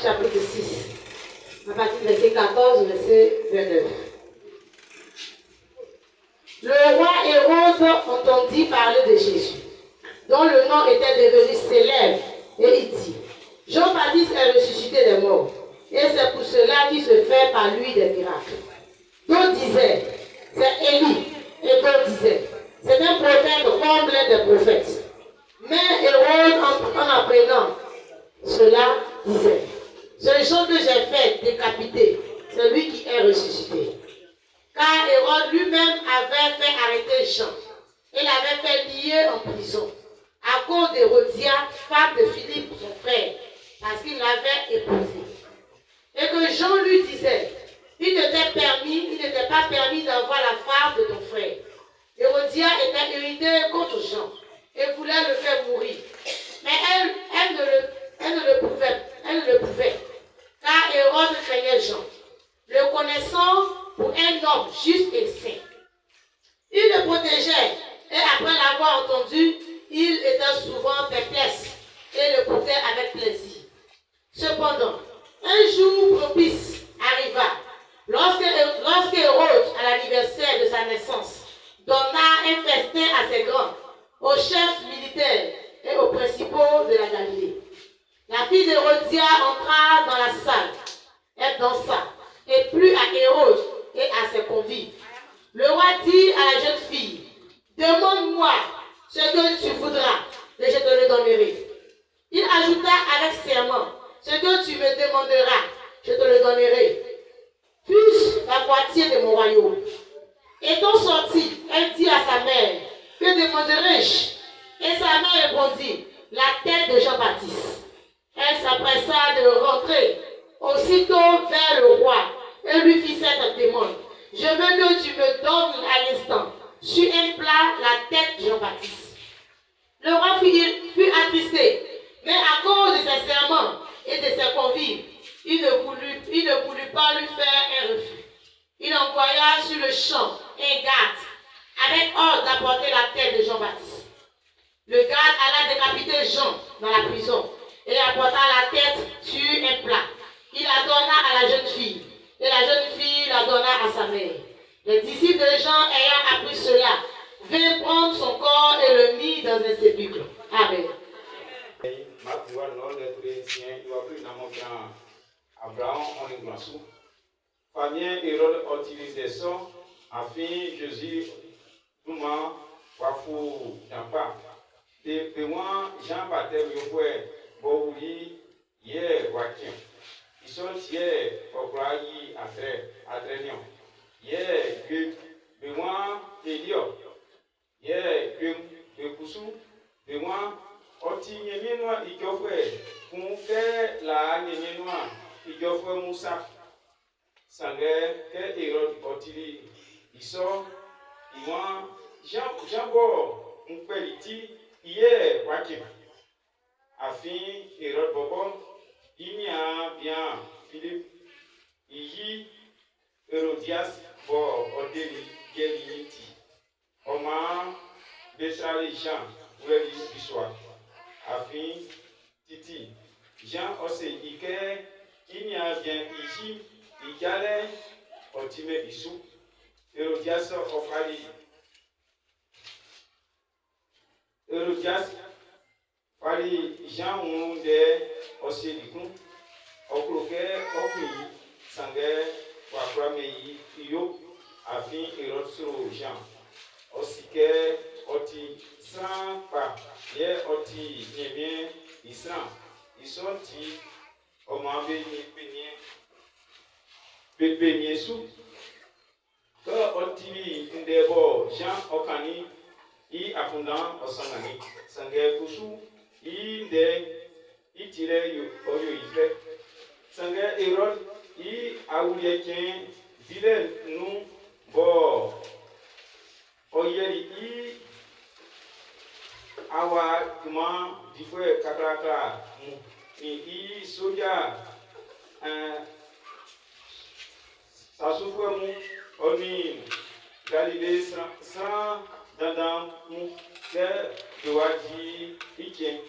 chapitre 6, à partir du verset 14, verset 29. Le roi Hérode entendit parler de Jésus, dont le nom était devenu célèbre, et il dit, Jean-Baptiste est ressuscité des morts, et c'est pour cela qu'il se fait par lui des miracles. D'autres disaient, c'est Élie, et d'autres disaient, c'est un prophète comme l'un des prophètes. Mais Hérode, en apprenant cela, disait, ce Jean que j'ai fait décapiter, c'est lui qui est ressuscité. Car Hérode lui-même avait fait arrêter Jean et l'avait fait lier en prison à cause d'Hérodia, femme de Philippe, son frère, parce qu'il l'avait épousée. Et que Jean lui disait, il n'était pas permis d'avoir la femme de ton frère. Hérodia était irritée contre Jean et voulait le faire mourir. Mais elle ne le pouvait, car Hérode craignait Jean, le connaissant pour un homme juste et saint. Il le protégeait, et après l'avoir entendu, il était souvent perplexe et le portait avec plaisir. Cependant, un jour propice arriva, lorsque Hérode, à l'anniversaire de sa naissance, donna un festin assez grand aux chefs militaires et aux principaux de la Galilée. La fille d'Hérodia entra dans la salle, elle dansa, et plut à Hérode et à ses convives. Le roi dit à la jeune fille, demande-moi ce que tu voudras, et je te le donnerai. Il ajouta avec serment, ce que tu me demanderas, je te le donnerai. Fût-ce la moitié de mon royaume. Étant sortie, elle dit à sa mère, que demanderai-je? Et sa mère répondit, la tête de Jean-Baptiste. Elle s'empressa de rentrer aussitôt vers le roi et lui fit cette demande. Je veux que tu me donnes à l'instant, sur un plat, la tête de Jean-Baptiste. Le roi fut attristé, mais à cause de ses serments et de ses convives, il ne voulut pas lui faire un refus. Il envoya sur le champ un garde avec ordre d'apporter la tête de Jean-Baptiste. Le garde alla décapiter Jean dans la prison et apporta la tête sur un plat. Il la donna à la jeune fille et la jeune fille la donna à sa mère. Les disciples de Jean ayant appris cela vinrent prendre son corps et le mirent dans un sépulcre. Amen. Abraham en Inglaçu. Fabien Hérode utilisait ça afin Jésus Douma Wafou Dampa. Et moi, Jean Baptiste Yohoué, Bouli, Yé Wakim. Ils sont hier au Braille à Trénion. Yé Gum, de moi, Elio. Yé Gum, de Koussou, de moi, Oti Yéminois, Idiofoué, Kounke la Yéminois. Idiofoué Moussa, Sangé, que Hérode Otili, Iso, Iwan, Jambo, Mpeliti, Ié, Wakim. Afin Hérode Bobo, Inia bien Philippe, Iyi, Hérodias, Bo, Odeli, Geliti, Oma, Bessali Jean, Oueli Bissois, Afin Titi, Jean Ose Ike, Inia bien Iji, Igale, Otime Isu, Hérodias Ofali, Hérodias, Fali Jean Ounde, Osielikun, Okroke, Okui, Sangue, Wakwame Iyo, Afin Hérode Jean, Osike, Oti, San Pa, Ye Oti, Niemien, Isran, Isonti, Omabe Penye Sou, que Oti, Ndebo, Jean Okani, I Afundan Osangani, Sangue Kusu, I De, I Tire Oyo Ife, Sangue Hérode, I Aouliekin, Vile Nou, Bo, Oyeri, I Awa Kuma, Difwe Kakraka, I Soja, Sasufwe Mu, Oni, Galilée, San, Dandam, Mu, Ke, Doaji, Iken.